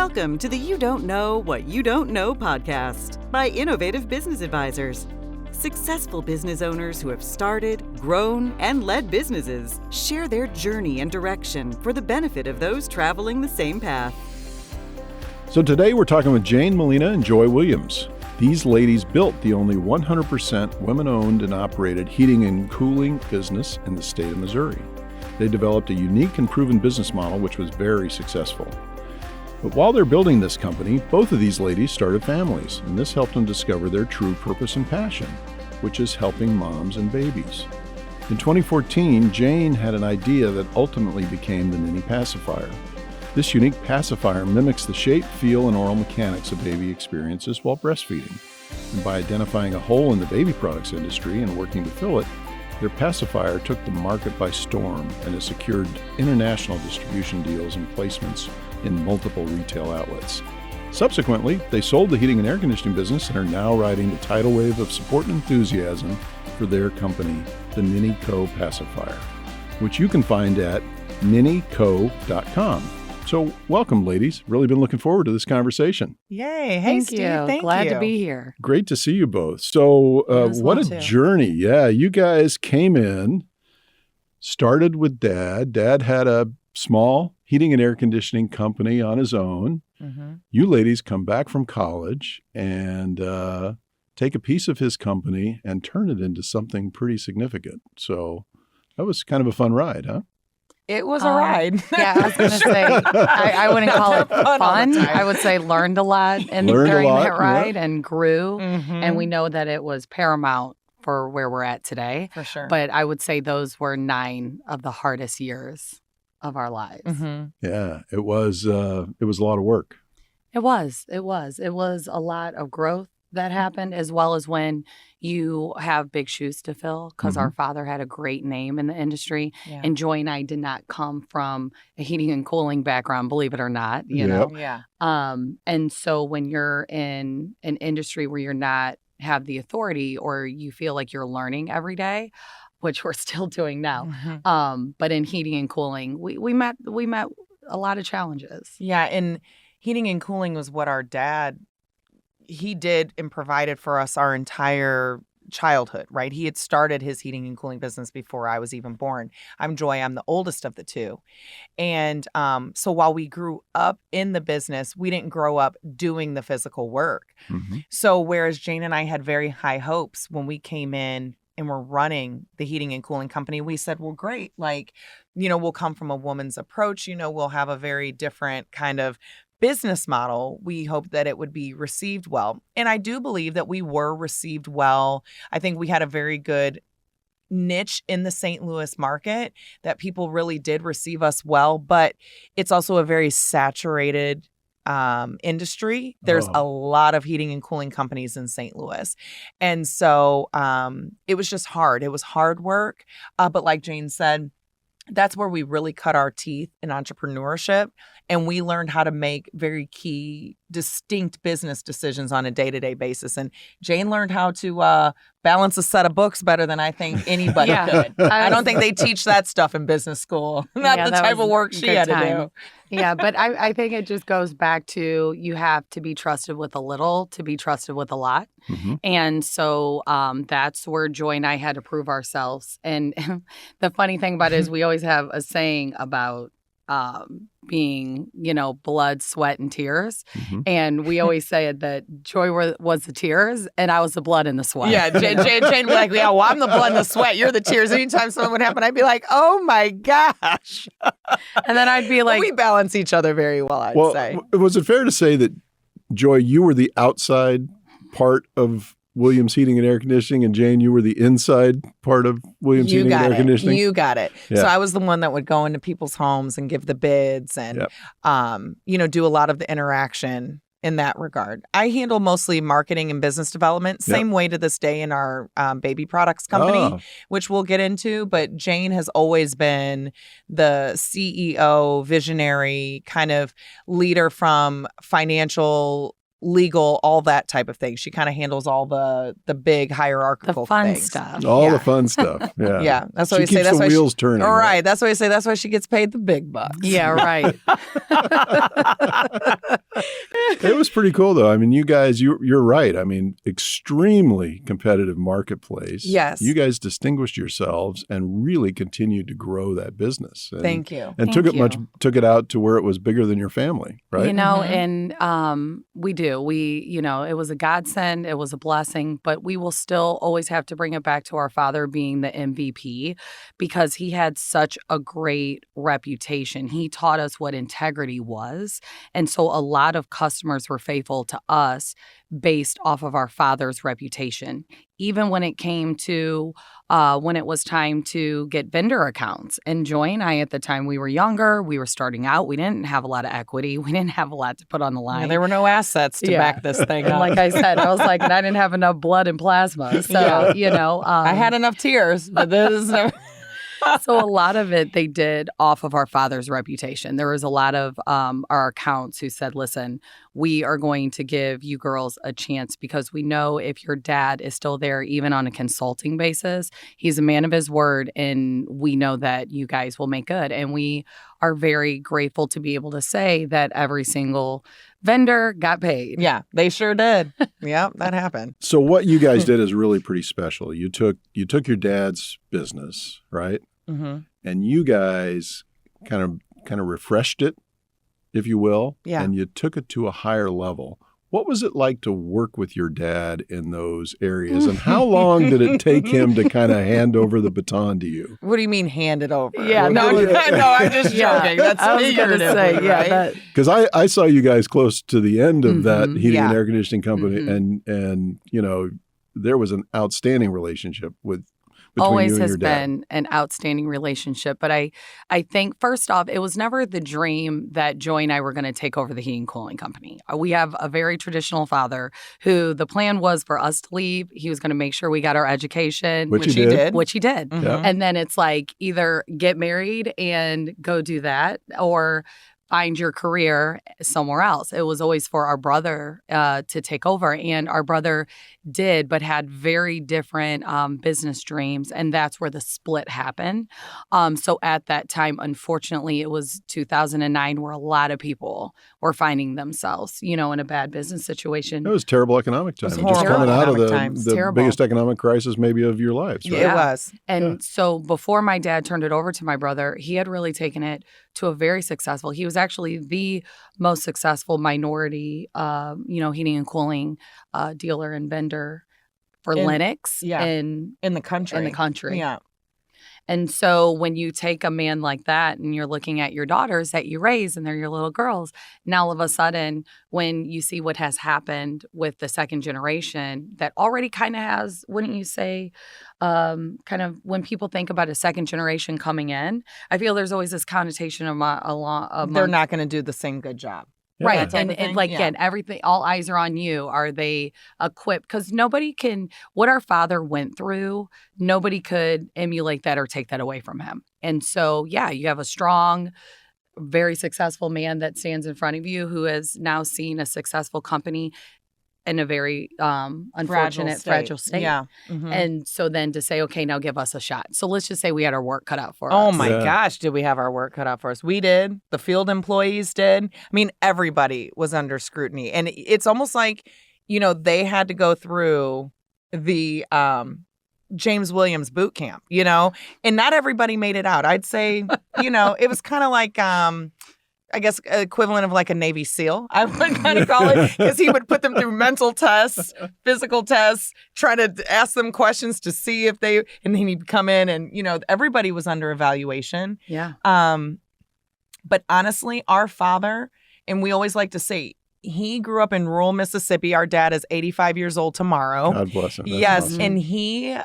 Welcome to the You Don't Know What You Don't Know podcast by Innovative Business Advisors. Successful business owners who have started, grown, and led businesses share their journey and direction for the benefit of those traveling the same path. So today we're talking with Jane Molina and Joy Williams. These ladies built the only 100% women-owned and operated heating and cooling business in the state of Missouri. They developed a unique and proven business model which was very successful. But while they're building this company, both of these ladies started families, and this helped them discover their true purpose and passion, which is helping moms and babies. In 2014, Jane had an idea that ultimately became the NinniCo Pacifier. This unique pacifier mimics the shape, feel, and oral mechanics a baby experiences while breastfeeding. And by identifying a hole in the baby products industry and working to fill it, their pacifier took the market by storm and has secured international distribution deals and placements in multiple retail outlets. Subsequently, they sold the heating and air conditioning business and are now riding the tidal wave of support and enthusiasm for their company, the NinniCo Pacifier, which you can find at NinniCo.com. So welcome, ladies. Really been looking forward to this conversation. Yay. Hey, Thank Steve. you. Thank Glad you. to be here. Great to see you both. So what a journey. Yeah, you guys came in, started with Dad. Dad had a small heating and air conditioning company on his own. Mm-hmm. You ladies come back from college and take a piece of his company and turn it into something pretty significant. So that was kind of a fun ride, huh? It was a ride. Yeah, I was going to say, I wouldn't call it fun. I would say learned a lot during that ride and grew. Mm-hmm. And we know that it was paramount for where we're at today. For sure. But I would say those were 9 of the hardest years of our lives. Mm-hmm. Yeah, it was a lot of work. It was a lot of growth that happened, as well as when you have big shoes to fill, because our father had a great name in the industry. Yeah. And Joy and I did not come from a heating and cooling background, believe it or not, you know? Yeah. And so when you're in an industry where you're not have the authority or you feel like you're learning every day, which we're still doing now. But in heating and cooling, we met a lot of challenges. Yeah. And heating and cooling was what our dad, he did and provided for us our entire childhood, right? He had started his heating and cooling business before I was even born. I'm Joy. I'm the oldest of the two. And so while we grew up in the business, we didn't grow up doing the physical work. Mm-hmm. So whereas Jane and I had very high hopes when we came in and we're running the heating and cooling company, we said, well, great. Like, we'll come from a woman's approach. We'll have a very different kind of business model. We hope that it would be received well. And I do believe that we were received well. I think we had a very good niche in the St. Louis market that people really did receive us well, but it's also a very saturated industry. There's a lot of heating and cooling companies in St. Louis. And so it was just hard. It was hard work. But like Jane said, that's where we really cut our teeth in entrepreneurship. And we learned how to make very key, distinct business decisions on a day-to-day basis. And Jane learned how to balance a set of books better than I think anybody could. I don't think they teach that stuff in business school. Not the type of work she had to do. Yeah, but I think it just goes back to you have to be trusted with a little to be trusted with a lot. Mm-hmm. And so that's where Joy and I had to prove ourselves. And the funny thing about it is we always have a saying about being, blood, sweat, and tears. Mm-hmm. And we always say that Joy was the tears and I was the blood and the sweat. Yeah, Jane would be like, yeah, well, I'm the blood and the sweat. You're the tears. Anytime something would happen, I'd be like, oh my gosh. And then I'd be like... we balance each other very well, I'd say. Was it fair to say that, Joy, you were the outside part of Williams Heating and Air Conditioning, and Jane, you were the inside part of Williams Heating and Air Conditioning? You got it. Yeah. So I was the one that would go into people's homes and give the bids and, do a lot of the interaction in that regard. I handle mostly marketing and business development, same way to this day in our baby products company, which we'll get into. But Jane has always been the CEO, visionary kind of leader from financial legal, all that type of thing. She kind of handles all the big hierarchical The fun things. stuff. All Yeah. the fun stuff. Yeah. Yeah, that's why She we say keeps that's the why wheels turning. All right, that's why we say that's why she gets paid the big bucks. Yeah, right. It was pretty cool, though. I mean, you guys, you're right. I mean, extremely competitive marketplace. Yes. You guys distinguished yourselves and really continued to grow that business. And, Thank you. And Thank took it out to where it was bigger than your family, right? You know, Mhm. and we do. It was a godsend. It was a blessing, but we will still always have to bring it back to our father being the MVP because he had such a great reputation. He taught us what integrity was. And so a lot of customers were faithful to us based off of our father's reputation. Even when it came to when it was time to get vendor accounts. And Joy and I, at the time, we were younger. We were starting out. We didn't have a lot of equity. We didn't have a lot to put on the line. Yeah, there were no assets to back this thing And up. like I said, I was like, and I didn't have enough blood and plasma. So, Yeah. I had enough tears, but this is never. So a lot of it they did off of our father's reputation. There was a lot of our accounts who said, listen, we are going to give you girls a chance because we know if your dad is still there, even on a consulting basis, he's a man of his word. And we know that you guys will make good. And we are very grateful to be able to say that every single vendor got paid. Yeah, they sure did. Yeah, that happened. So what you guys did is really pretty special. You took your dad's business, right? Mm-hmm. And you guys kind of refreshed it, if you will. Yeah. And you took it to a higher level. What was it like to work with your dad in those areas? And how long did it take him to kind of hand over the baton to you? What do you mean hand it over? Yeah, no, I'm just joking. That's I was going to say, right? Because I saw you guys close to the end of that heating and Yeah. air conditioning company, and there was an outstanding relationship between always you and has your dad. been an outstanding relationship. But I think, first off, it was never the dream that Joy and I were going to take over the heating and cooling company. We have a very traditional father who the plan was for us to leave. He was going to make sure we got our education. Which he did. Which he did. Mhm. Yeah. And then it's like either get married and go do that or find your career somewhere else. It was always for our brother to take over. And our brother did, but had very different business dreams. And that's where the split happened. So at that time, unfortunately, it was 2009 where a lot of people were finding themselves, in a bad business situation. It was terrible economic time. was Just horrible coming out of economic times. the Terrible. biggest economic crisis maybe of your lives, right? It was. And so before my dad turned it over to my brother, he had really taken it to a very successful. He was actually the most successful minority, heating and cooling dealer and vendor for Lennox in the country. Yeah. And so when you take a man like that and you're looking at your daughters that you raise and they're your little girls, now all of a sudden, when you see what has happened with the second generation that already kind of has, wouldn't you say, kind of when people think about a second generation coming in, I feel there's always this connotation of They're not going to do the same good job. Right. That type And, of thing? again, everything, all eyes are on you. Are they equipped? Because nobody can, what our father went through, nobody could emulate that or take that away from him. And so, you have a strong, very successful man that stands in front of you who has now seen a successful company in a very unfortunate, fragile state. Yeah. Mhm. And so then to say, okay, now give us a shot. So let's just say we had our work cut out for us. Oh my Yeah. gosh, did we have our work cut out for us? We did. The field employees did. I mean, everybody was under scrutiny. And it's almost like, they had to go through the James Williams boot camp, and not everybody made it out. I'd say, it was kind of like I guess equivalent of like a Navy SEAL, I would kind of call it, because he would put them through mental tests, physical tests, try to ask them questions to see if and then he'd come in and, everybody was under evaluation. Yeah. But honestly, our father, and we always like to say, he grew up in rural Mississippi. Our dad is 85 years old tomorrow. God bless him. That's Yes. awesome. And he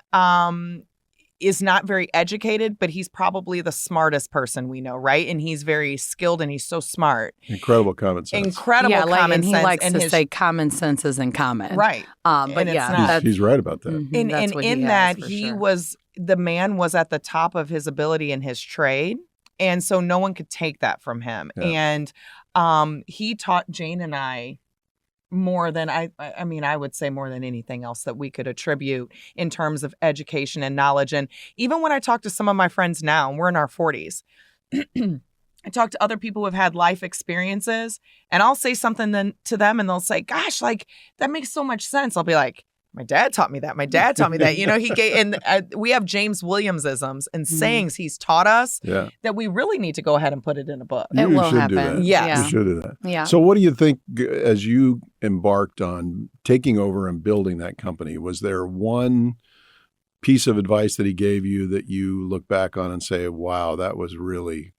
is not very educated, but he's probably the smartest person we know, right? And he's very skilled and he's so smart. Incredible common sense. Incredible common and he sense. likes and to his, say common sense isn't common. right. But And it's yeah, not. that's, He's right about that. mhm, And, that's and what in he that, has, for he sure. the man was at the top of his ability in his trade. And so no one could take that from him. Yeah. And he taught Jane and I more than I mean, I would say more than anything else that we could attribute in terms of education and knowledge. And even when I talk to some of my friends now, and we're in our 40s, I talk to other people who have had life experiences, and I'll say something to them and they'll say, gosh, like that makes so much sense. I'll be like, my dad taught me that. My dad taught me that. You know, he gave, and we have James Williams-isms and sayings he's taught us that we really need to go ahead and put it in a book. It will happen. Do that. Yes. You should do that. Yeah. So what do you think as you embarked on taking over and building that company? Was there one piece of advice that he gave you that you look back on and say, wow, that was really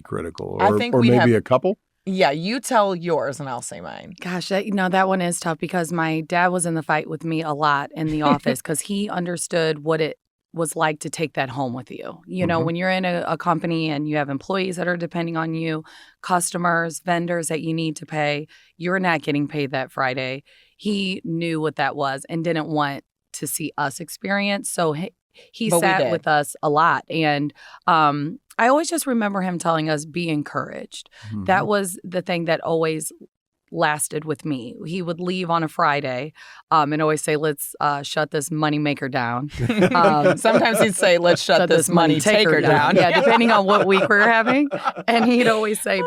critical? I think or we maybe have, a couple? Yeah, you tell yours and I'll say mine. Gosh, that one is tough because my dad was in the fight with me a lot in the office because he understood what it was like to take that home with you. You know, when you're in a company and you have employees that are depending on you, customers, vendors that you need to pay, you're not getting paid that Friday. He knew what that was and didn't want to see us experience. So he sat with us a lot. And I always just remember him telling us, be encouraged. That was the thing that always lasted with me. He would leave on a Friday and always say, let's shut this moneymaker down. Sometimes he'd say, let's shut this money taker down. Yeah, depending on what week we're having. And he'd always say,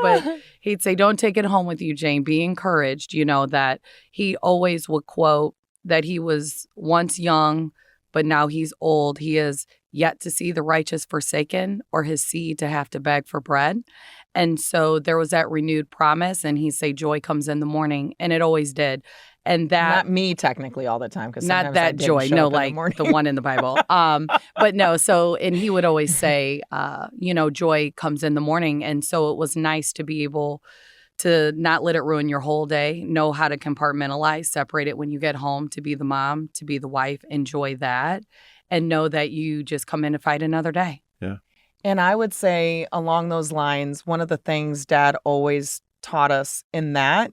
he'd say, don't take it home with you, Jane. Be encouraged. You know, that he always would quote that he was once young, but now he's old. He is yet to see the righteous forsaken or his seed to have to beg for bread. And so there was that renewed promise. And he'd say, joy comes in the morning. And it always did. And that, not me technically all the time. Not that joy. No, like the one in the Bible. But no. So, and he would always say, joy comes in the morning. And so it was nice to be able to not let it ruin your whole day, know how to compartmentalize, separate it when you get home, to be the mom, to be the wife, enjoy that, and know that you just come in to fight another day. Yeah. And I would say along those lines, one of the things Dad always taught us in that,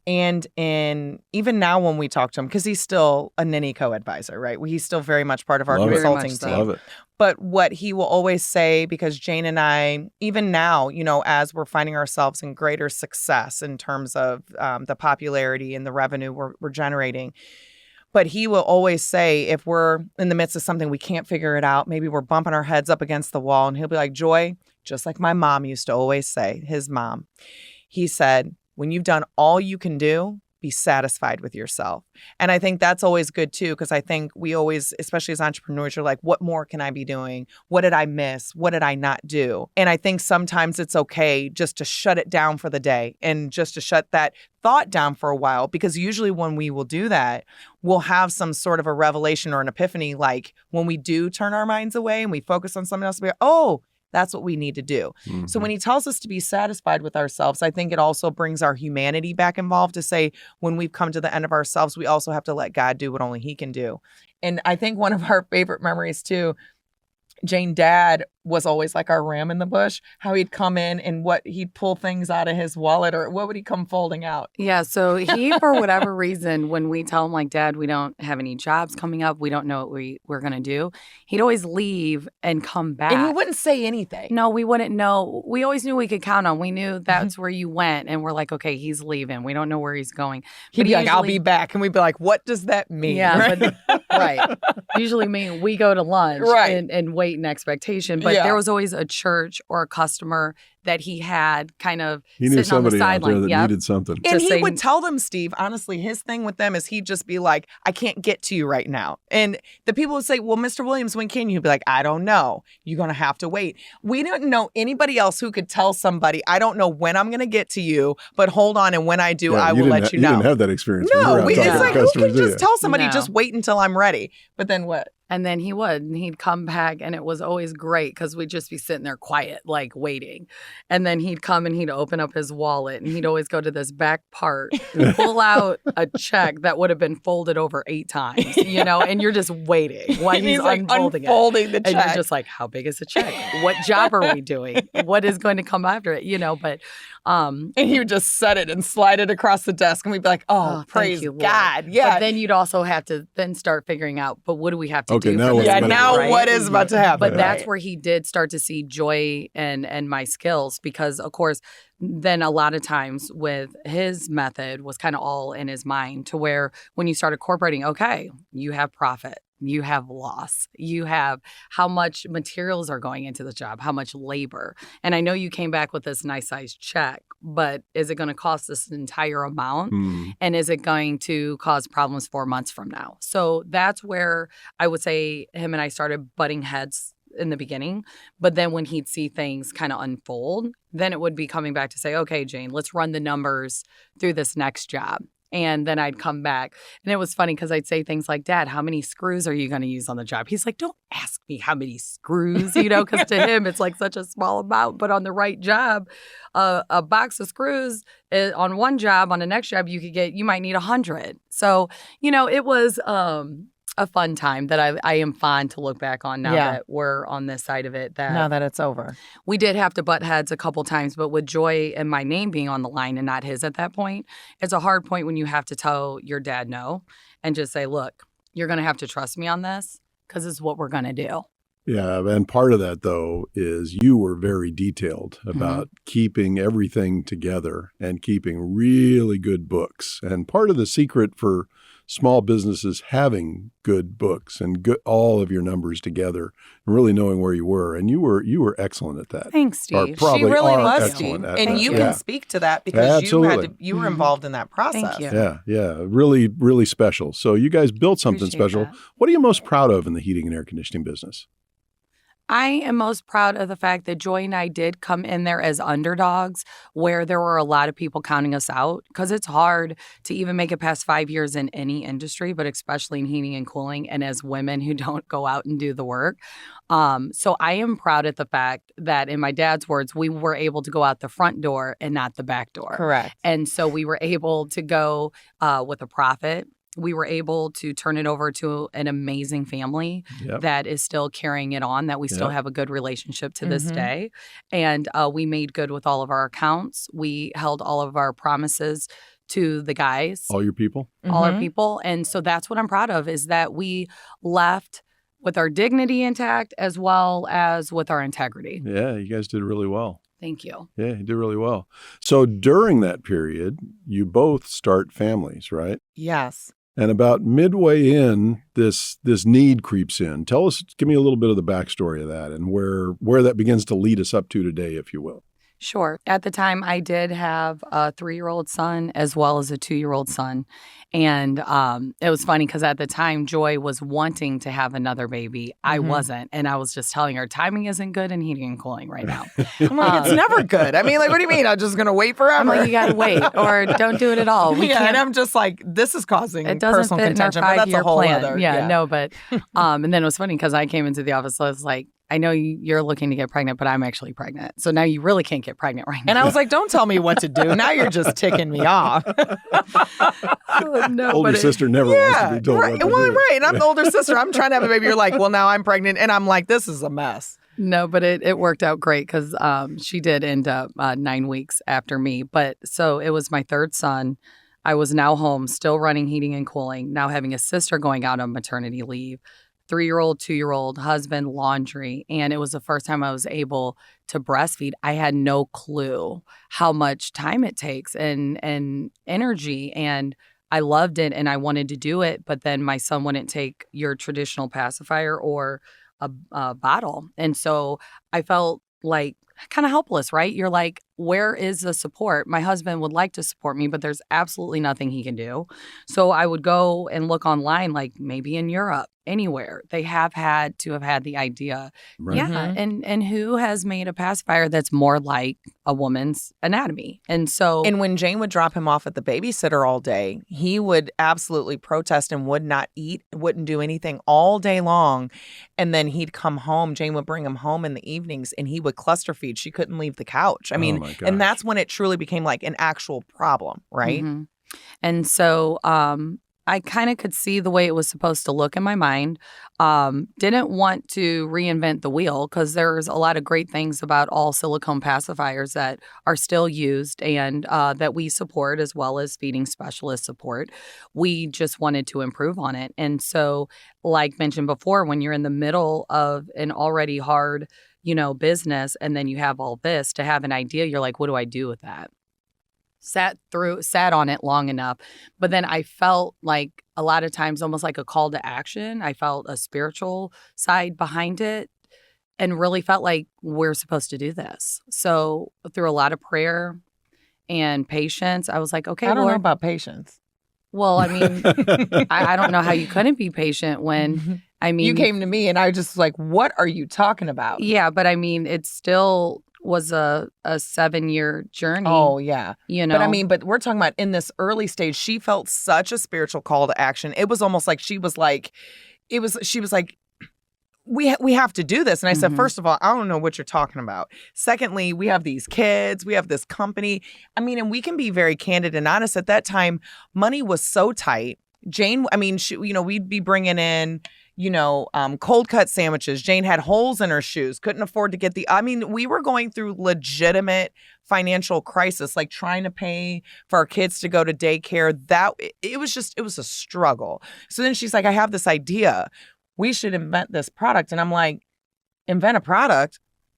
and in even now when we talk to him, because he's still a NinniCo advisor, right? He's still very much part of our consulting team. Love it. But what he will always say, because Jane and I, even now, you know, as we're finding ourselves in greater success in terms of the popularity and the revenue we're generating, but he will always say, if we're in the midst of something we can't figure it out, maybe we're bumping our heads up against the wall, and he'll be like, Joy, just like my mom used to always say, his mom, he said, when you've done all you can do, be satisfied with yourself. And I think that's always good too, because I think we always, especially as entrepreneurs, you're like, what more can I be doing? What did I miss? What did I not do? And I think sometimes it's okay just to shut it down for the day and just to shut that thought down for a while, because usually when we will do that, we'll have some sort of a revelation or an epiphany, like when we do turn our minds away and we focus on something else, we're, oh, that's what we need to do. So when he tells us to be satisfied with ourselves, I think it also brings our humanity back involved, to say when we've come to the end of ourselves, we also have to let God do what only he can do. And I think one of our favorite memories too, Jane Dad was always like our ram in the bush, how he'd come in and he'd pull things out of his wallet, or what would he come folding out? Yeah. So he, for whatever reason, when we tell him like, Dad, we don't have any jobs coming up, we don't know what we're going to do, he'd always leave and come back. And he wouldn't say anything. No, we wouldn't know. We always knew we could count on. We knew that's where you went. And we're like, okay, he's leaving. We don't know where he's going. He'd be like, I'll be back. And we'd be like, what does that mean? Yeah. But, right. Usually mean we go to lunch and wait in expectation. But there was always a church or a customer that he had kind of sitting on the sideline. Out there that needed something. And he would tell them, Steve, honestly, his thing with them is he'd just be like, I can't get to you right now. And the people would say, well, Mr. Williams, when can you? He'd be like, I don't know. You're going to have to wait. We didn't know anybody else who could tell somebody, I don't know when I'm going to get to you, but hold on. And when I do, I will let you know. You didn't have that experience. No, it's like, who can just tell somebody, just wait until I'm ready? But then what? And then he would, and he'd come back, and it was always great because we'd just be sitting there quiet, like waiting. And then he'd come and he'd open up his wallet, and he'd always go to this back part, pull out a check that would have been folded over 8 times, you know, and you're just waiting while he's like unfolding the check. And you're just like, how big is the check? What job are we doing? What is going to come after it? You know, but and he would just set it and slide it across the desk, and we'd be like, oh praise you, God. Yeah. But then you'd also have to then start figuring out, but what do we have to do? Now what is about to happen? But that's where he did start to see joy and my skills. skills because, of course, then a lot of times with his method was kind of all in his mind to where when you start incorporating, okay, you have profit, you have loss, you have how much materials are going into the job, how much labor. And I know you came back with this nice sized check, but is it going to cost this entire amount? And is it going to cause problems 4 months from now? So that's where I would say him and I started butting heads in the beginning. But then when he'd see things kind of unfold, then it would be coming back to say, okay, Jane, let's run the numbers through this next job. And then I'd come back. And it was funny because I'd say things like, Dad, how many screws are you going to use on the job? He's like, don't ask me how many screws, because to him, it's like such a small amount. But on the right job, a box of screws on one job, on the next job, you might need 100. So, it was a fun time that I am fond to look back on now that we're on this side of it. That now that it's over. We did have to butt heads a couple times, but with Joy and my name being on the line and not his at that point, it's a hard point when you have to tell your dad no and just say, look, you're going to have to trust me on this because it's what we're going to do. Yeah, and part of that, though, is you were very detailed about keeping everything together and keeping really good books. And part of the secret for small businesses having good books and all of your numbers together and really knowing where you were. And you were excellent at that. Thanks, Steve. She really was, Steve. And you can speak to that because you were involved in that process. Thank you. Yeah. Really, really special. So you guys built something Appreciate special. that. What are you most proud of in the heating and air conditioning business? I am most proud of the fact that Joy and I did come in there as underdogs where there were a lot of people counting us out because it's hard to even make it past 5 years in any industry, but especially in heating and cooling and as women who don't go out and do the work. So I am proud at the fact that, in my dad's words, we were able to go out the front door and not the back door. Correct. And so we were able to go with a profit. We were able to turn it over to an amazing family that is still carrying it on, that we still have a good relationship to this day. And we made good with all of our accounts. We held all of our promises to the guys. All your people? All our people. And so that's what I'm proud of, is that we left with our dignity intact as well as with our integrity. Yeah, you guys did really well. Thank you. Yeah, you did really well. So during that period, you both start families, right? Yes. And about midway in, this need creeps in. Give me a little bit of the backstory of that and where that begins to lead us up to today, if you will. Sure. At the time, I did have a 3-year-old son as well as a 2-year-old son. And it was funny because at the time, Joy was wanting to have another baby. I wasn't. And I was just telling her, timing isn't good in heating and cooling right now. I'm like, it's never good. I mean, like, what do you mean? I'm just going to wait forever? I'm like, you got to wait or don't do it at all. We can't. And I'm just like, this is causing it doesn't personal fit contention. in our But that's a 5-year whole plan. other. No, but and then it was funny because I came into the office. So I was like, I know you're looking to get pregnant, but I'm actually pregnant. So now you really can't get pregnant right now. And I was like, don't tell me what to do. Now you're just ticking me off. No, older sister never wants to be told what to do. Right. And I'm the older sister. I'm trying to have a baby. You're like, well, now I'm pregnant. And I'm like, this is a mess. No, but it worked out great because she did end up 9 weeks after me. But so it was my third son. I was now home, still running heating and cooling, now having a sister going out on maternity leave. 3-year-old, 2-year-old, husband, laundry. And it was the first time I was able to breastfeed. I had no clue how much time it takes and energy. And I loved it and I wanted to do it. But then my son wouldn't take your traditional pacifier or a bottle. And so I felt like kind of helpless, right? You're like, where is the support? My husband would like to support me, but there's absolutely nothing he can do. So I would go and look online, like maybe in Europe, anywhere. They have had to have had the idea. Right. Yeah. And who has made a pacifier that's more like a woman's anatomy? And so. And when Jane would drop him off at the babysitter all day, he would absolutely protest and would not eat, wouldn't do anything all day long. And then he'd come home. Jane would bring him home in the evenings and he would cluster feed. She couldn't leave the couch. I mean, and that's when it truly became like an actual problem, right? Mm-hmm. And so I kind of could see the way it was supposed to look in my mind. Didn't want to reinvent the wheel because there's a lot of great things about all silicone pacifiers that are still used and that we support as well as feeding specialists support. We just wanted to improve on it. And so, like mentioned before, when you're in the middle of an already hard business, and then you have all this to have an idea. You're like, what do I do with that? Sat on it long enough. But then I felt like a lot of times almost like a call to action. I felt a spiritual side behind it and really felt like we're supposed to do this. So through a lot of prayer and patience, I was like, okay, I don't know Lord. about patience. Well, I mean, I don't know how you couldn't be patient when, I mean. You came to me and I was just like, what are you talking about? Yeah, but I mean, it still was a 7-year journey. Oh, yeah. But I mean, we're talking about in this early stage, she felt such a spiritual call to action. It was almost like she was like, we have to do this. And I said, first of all, I don't know what you're talking about. Secondly, we have these kids, we have this company. I mean, and we can be very candid and honest. At that time, money was so tight. Jane, I mean, we'd be bringing in, cold cut sandwiches. Jane had holes in her shoes, couldn't afford to get we were going through legitimate financial crisis, like trying to pay for our kids to go to daycare. It was a struggle. So then she's like, I have this idea. We should invent this product. And I'm like, invent a product?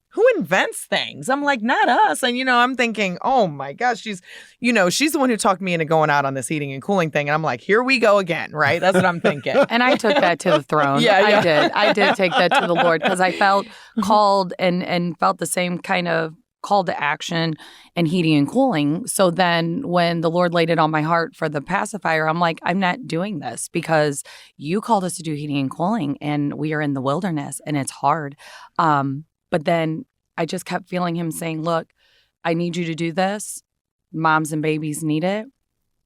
Who invents things? I'm like, not us. And, I'm thinking, oh my gosh, she's the one who talked me into going out on this heating and cooling thing. And I'm like, here we go again, right? That's what I'm thinking. And I took that to the throne. Yeah. I did take that to the Lord because I felt called and felt the same kind of call to action and heating and cooling. So then when the Lord laid it on my heart for the pacifier, I'm like, I'm not doing this because you called us to do heating and cooling and we are in the wilderness and it's hard. But then I just kept feeling him saying, look, I need you to do this. Moms and babies need it.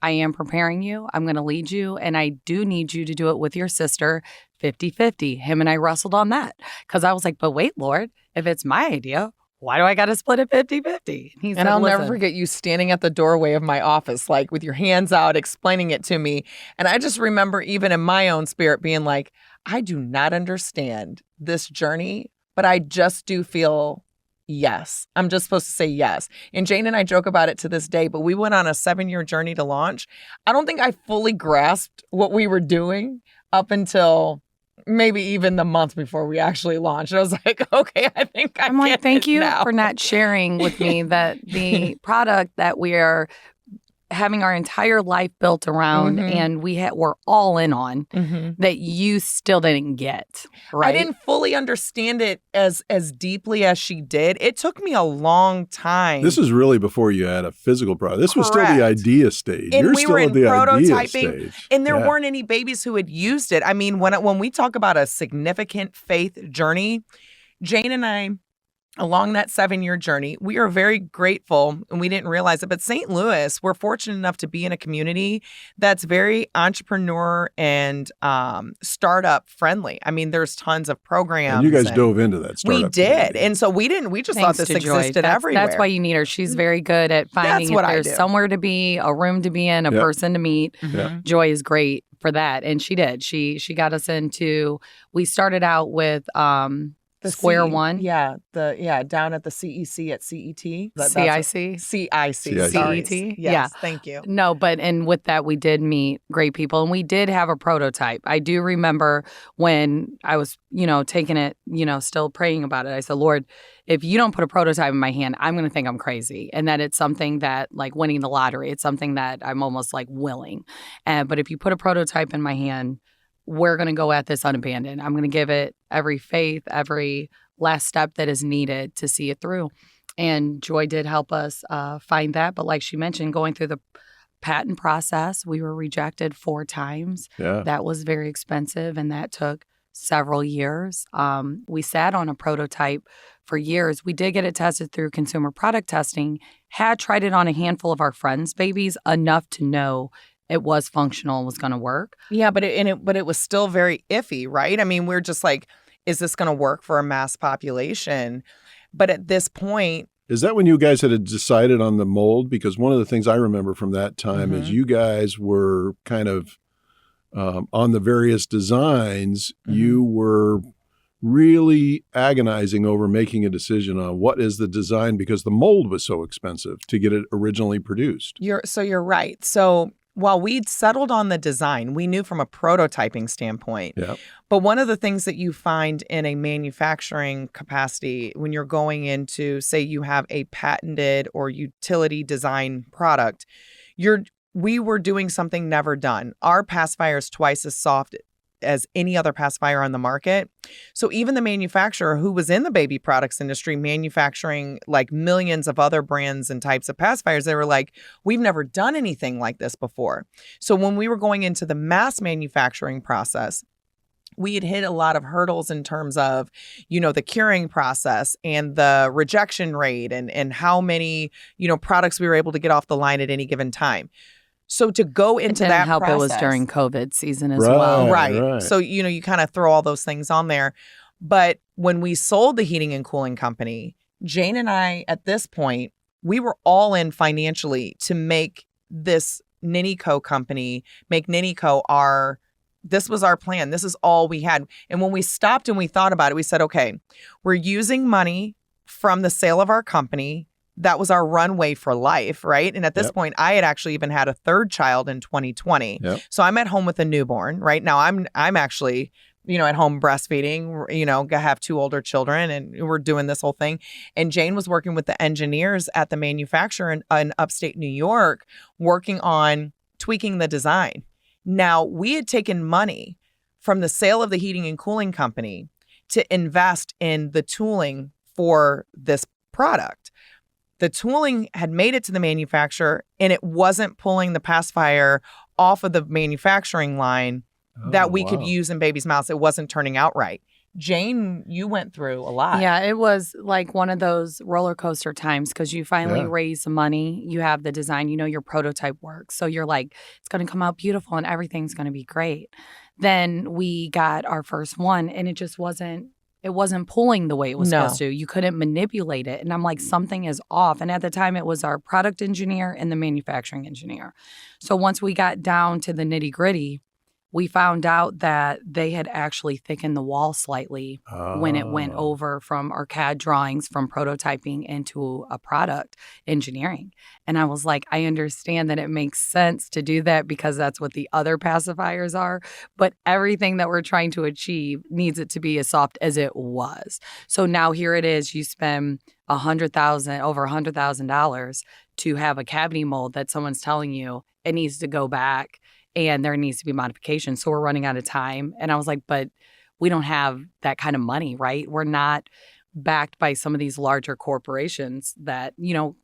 I am preparing you. I'm going to lead you. And I do need you to do it with your sister 50-50. Him and I wrestled on that because I was like, but wait, Lord, if it's my idea, why do I got to split it 50-50? And I'll never forget you standing at the doorway of my office, like with your hands out, explaining it to me. And I just remember even in my own spirit being like, I do not understand this journey, but I just do feel yes. I'm just supposed to say yes. And Jane and I joke about it to this day, but we went on a 7-year journey to launch. I don't think I fully grasped what we were doing up until maybe even the month before we actually launched. I was like, okay, I think I'm like, thank you now. For not sharing with me that the product that we are having our entire life built around and we're all in on that you still didn't get, right? I didn't fully understand it as deeply as she did. It took me a long time. This is really before you had a physical product. This was still the idea stage. And You're we still were in at the prototyping, idea stage. and there weren't any babies who had used it. I mean, when we talk about a significant faith journey, Jane and I, along that 7-year journey, we are very grateful, and we didn't realize it, but St. Louis, we're fortunate enough to be in a community that's very entrepreneur and startup friendly. I mean, there's tons of programs. And you guys dove into that startup. We did. community. And so we just thought this existed everywhere. That's why you need her. She's very good at finding if there's somewhere to be, a room to be in, a person to meet. Joy is great for that. And she did. She got us into, we started out with the Square One. Yeah, down at the CEC at CET. CIC? CIC. CET? Yes, yeah. Thank you. No, and with that, we did meet great people, and we did have a prototype. I do remember when I was, taking it, still praying about it. I said, Lord, if you don't put a prototype in my hand, I'm going to think I'm crazy, and that it's something that, like winning the lottery, it's something that I'm almost like willing. But if you put a prototype in my hand, we're going to go at this unabandoned. I'm going to give it every faith, every last step that is needed to see it through. And Joy did help us find that. But like she mentioned, going through the patent process, we were rejected 4 times. Yeah. That was very expensive, and that took several years. We sat on a prototype for years. We did get it tested through consumer product testing, had tried it on a handful of our friends' babies, enough to know it was functional and was going to work. Yeah, but it was still very iffy, right? I mean, we're just like, is this going to work for a mass population? But at this point, is that when you guys had decided on the mold? Because one of the things I remember from that time is you guys were kind of on the various designs. You were really agonizing over making a decision on what is the design because the mold was so expensive to get it originally produced. You're right. So while we'd settled on the design, we knew from a prototyping standpoint. Yep. But one of the things that you find in a manufacturing capacity when you're going into, say, you have a patented or utility design product, we were doing something never done. Our pacifier is twice as soft as any other pacifier on the market. So even the manufacturer who was in the baby products industry manufacturing like millions of other brands and types of pacifiers, they were like, we've never done anything like this before. So when we were going into the mass manufacturing process, we had hit a lot of hurdles in terms of, the curing process and the rejection rate and how many, products we were able to get off the line at any given time. So to go into that help process, it was during COVID season as well. Right. So, you kind of throw all those things on there. But when we sold the heating and cooling company, Jane and I, at this point, we were all in financially to make this NinniCo company, make NinniCo this was our plan. This is all we had. And when we stopped and we thought about it, we said, okay, we're using money from the sale of our company. That was our runway for life, right? And at this point, I had actually even had a third child in 2020. Yep. So I'm at home with a newborn, right? Now I'm actually, at home breastfeeding, I have 2 older children and we're doing this whole thing. And Jane was working with the engineers at the manufacturer in upstate New York, working on tweaking the design. Now, we had taken money from the sale of the heating and cooling company to invest in the tooling for this product. The tooling had made it to the manufacturer and it wasn't pulling the pacifier off of the manufacturing line that we could use in babies' mouths. It wasn't turning out right. Jane, you went through a lot. Yeah, it was like one of those roller coaster times because you finally raise the money. You have the design, your prototype works. So you're like, it's going to come out beautiful and everything's going to be great. Then we got our first one and it just wasn't pulling the way it was supposed to. You couldn't manipulate it. And I'm like, something is off. And at the time, it was our product engineer and the manufacturing engineer. So once we got down to the nitty gritty, we found out that they had actually thickened the wall slightly when it went over from our CAD drawings from prototyping into a product engineering. And I was like, I understand that it makes sense to do that because that's what the other pacifiers are. But everything that we're trying to achieve needs it to be as soft as it was. So now here it is. You spend over $100,000 to have a cavity mold that someone's telling you it needs to go back. And there needs to be modification. So we're running out of time. And I was like, but we don't have that kind of money, right? We're not backed by some of these larger corporations that,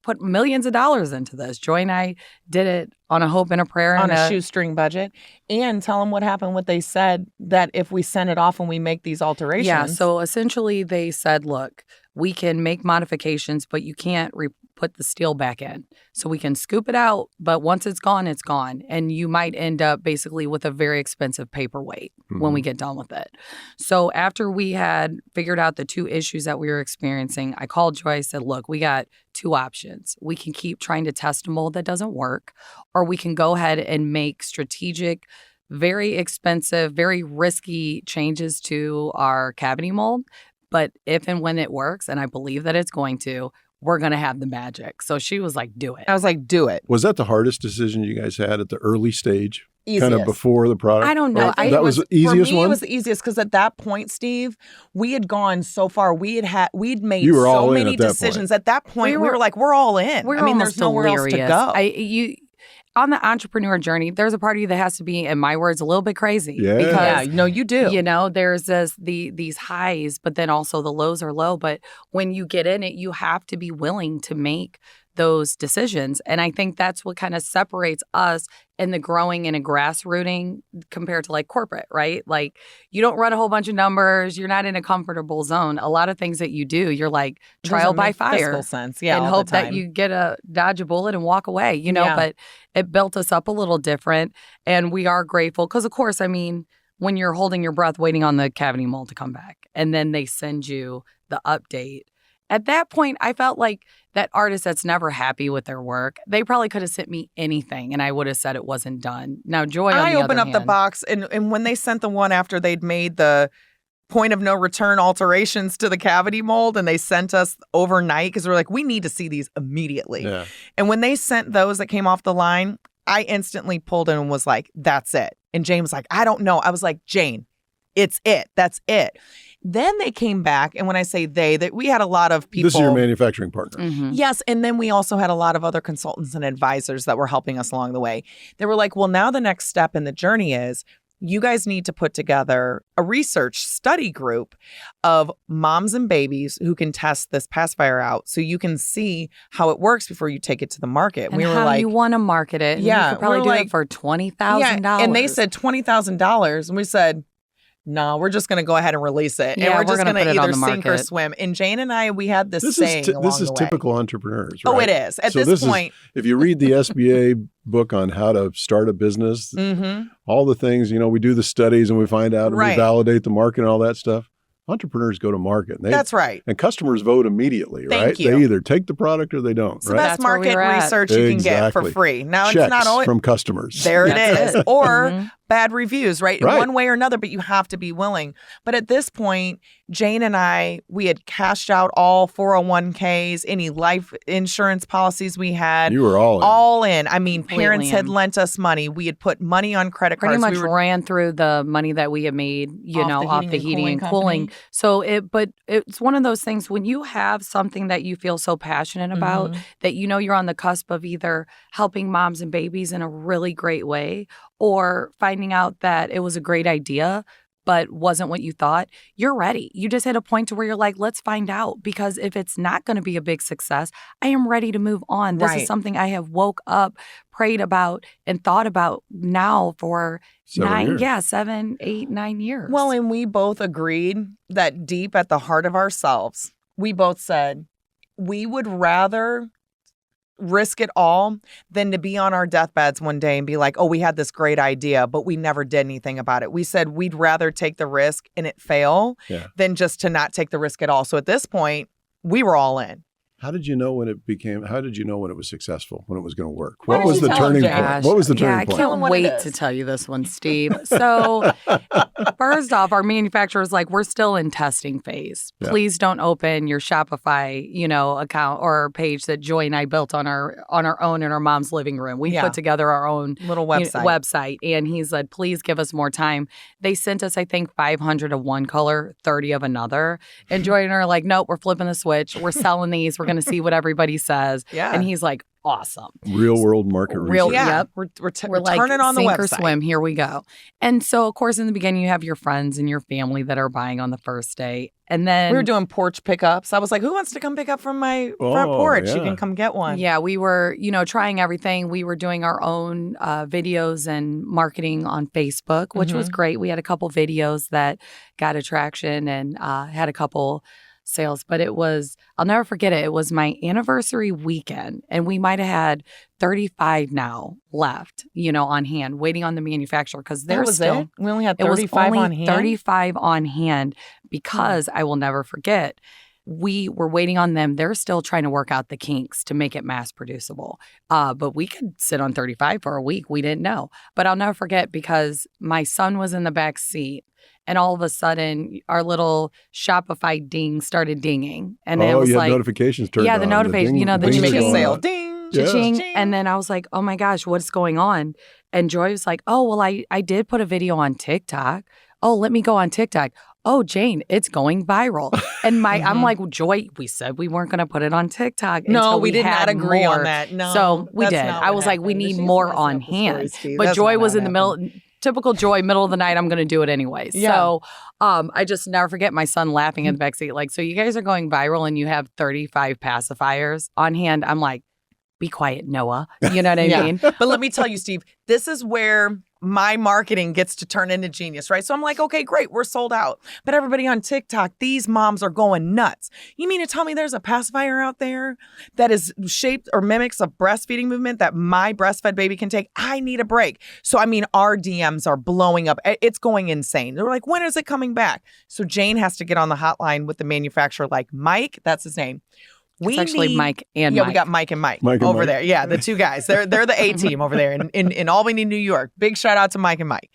put millions of dollars into this. Joy and I did it on a hope and a prayer. On a shoestring budget. And tell them what happened, what they said, that if we send it off and we make these alterations. Yeah, so essentially they said, look, we can make modifications, but you can't put the steel back in. So we can scoop it out, but once it's gone, it's gone. And you might end up basically with a very expensive paperweight when we get done with it. So after we had figured out the 2 issues that we were experiencing, I called Joy. I said, look, we got 2 options. We can keep trying to test a mold that doesn't work, or we can go ahead and make strategic, very expensive, very risky changes to our cavity mold. But if and when it works, and I believe that it's going to, we're going to have the magic. So she was like, do it. I was like, do it. Was that the hardest decision you guys had at the early stage? Easiest. Kind of before the product? I don't know. That was the easiest one? It was the easiest because at that point, Steve, we had gone so far. We'd made You were so all in many at that decisions. point. At that point, we were like, we're all in. There's nowhere else to go. On the entrepreneur journey, there's a part of you that has to be, in my words, a little bit crazy. Yeah. Because, no, you do. There's these highs, but then also the lows are low. But when you get in it, you have to be willing to make those decisions. And I think that's what kind of separates us in the growing and a grassrooting compared to like corporate, right? Like you don't run a whole bunch of numbers. You're not in a comfortable zone. A lot of things that you do, you're like trial by fire. Sense. Yeah, and hope that you dodge a bullet and walk away, but it built us up a little different. And we are grateful because, of course, when you're holding your breath waiting on the cavity mold to come back and then they send you the update, at that point, I felt like that artist that's never happy with their work, they probably could have sent me anything and I would have said it wasn't done. Now, Joy, I opened up the box and when they sent the one after they'd made the point of no return alterations to the cavity mold and they sent us overnight because we're like, we need to see these immediately. Yeah. And when they sent those that came off the line, I instantly pulled in and was like, that's it. And Jane was like, I don't know. I was like, Jane, it's it. That's it. Then they came back. And when I say that we had a lot of people. This is your manufacturing partner. Mm-hmm. Yes. And then we also had a lot of other consultants and advisors that were helping us along the way. They were like, well, now the next step in the journey is you guys need to put together a research study group of moms and babies who can test this pacifier out so you can see how it works before you take it to the market. And we were how you want to market it. And you could probably do it for $20,000. Yeah, and they said $20,000. And we said, no, we're just going to go ahead and release it. Yeah, and we're just going to either sink or market. swim. And Jane and I, we had this saying along This is the way. typical entrepreneurs, right? Oh, it is. At this point. If you read the SBA book on how to start a business, all the things, we do the studies and we find out and we validate the market and all that stuff. Entrepreneurs go to market. That's right. And customers vote immediately, right? Thank you. They either take the product or they don't, so right? that's market research you can get for free. Now, Checks it's not always from customers. There it is. Or bad reviews, right? One way or another, but you have to be willing. But at this point, Jane and I, we had cashed out all 401ks, any life insurance policies we had. You were all in. All in. I mean, parents had lent us money. We had put money on credit cards. Pretty much ran through the money that we had made, off the heating and cooling. So but it's one of those things when you have something that you feel so passionate about that you're on the cusp of either helping moms and babies in a really great way or finding out that it was a great idea but wasn't what you thought, you're ready. You just hit a point to where you're like, let's find out. Because if it's not going to be a big success, I am ready to move on. This is something I have woke up, prayed about, and thought about now for 7, 8, 9 years. Well, and we both agreed that deep at the heart of ourselves, we both said we would rather risk it all than to be on our deathbeds one day and be like, oh, we had this great idea, but we never did anything about it. We said we'd rather take the risk and it fail than just to not take the risk at all. So at this point, we were all in. How did you know when it was successful, when it was going to work? What was the turning point? What was the turning point? I can't wait to tell you this one, Steve. So first off, our manufacturer is like, we're still in testing phase. Yeah. Please don't open your Shopify, account or page that Joy and I built on our own in our mom's living room. We put together our own little website. And he said, please give us more time. They sent us, I think, 500 of one color, 30 of another. And Joy and I are like, nope, we're flipping the switch. We're selling these. We're going to see what everybody says. Yeah. And he's like, awesome. Real world market research. Yep. We're like, turning on the sink website. Or swim. Here we go. And so, of course, in the beginning, you have your friends and your family that are buying on the first day. And then we were doing porch pickups. I was like, who wants to come pick up from my front porch? Yeah. You can come get one. Yeah, we were, trying everything. We were doing our own videos and marketing on Facebook, which was great. We had a couple videos that got attraction and had a couple sales, but I'll never forget it. It was my anniversary weekend, and we might have had 35 now left, on hand, waiting on the manufacturer because there's still. We only had 35 on hand. 35 on hand because I will never forget. We were waiting on them. They're still trying to work out the kinks to make it mass producible. But we could sit on 35 for a week. We didn't know. But I'll never forget because my son was in the back seat. And all of a sudden, our little Shopify ding started dinging. And it was you had like notifications turned on. Yeah, the notification, the ding make a cha-ching. sale. Ding, cha-ching. Ching. And then I was like, oh my gosh, what's going on? And Joy was like, oh, well, I did put a video on TikTok. Oh, let me go on TikTok. Oh, Jane, it's going viral. And I'm like, Joy, we said we weren't going to put it on TikTok. No, we did not agree on that. No, so we did. I was like, we need more on hand. But Joy was in the middle. Typical Joy, middle of the night, I'm going to do it anyway. Yeah. So I just never forget my son laughing in the backseat. Like, so you guys are going viral and you have 35 pacifiers on hand. I'm like, be quiet, Noah. You know what I mean? But let me tell you, Steve, this is where my marketing gets to turn into genius, right? So I'm like, okay, great, we're sold out. But everybody on TikTok, these moms are going nuts. You mean to tell me there's a pacifier out there that is shaped or mimics a breastfeeding movement that my breastfed baby can take? I need a break. So, I mean, our DMs are blowing up. It's going insane. They're like, when is it coming back? So Jane has to get on the hotline with the manufacturer, like Mike, that's his name. It's actually Mike and Mike. Yeah, we got Mike and Mike over there. Yeah, the two guys. They're the A team over there in Albany, New York. Big shout out to Mike and Mike.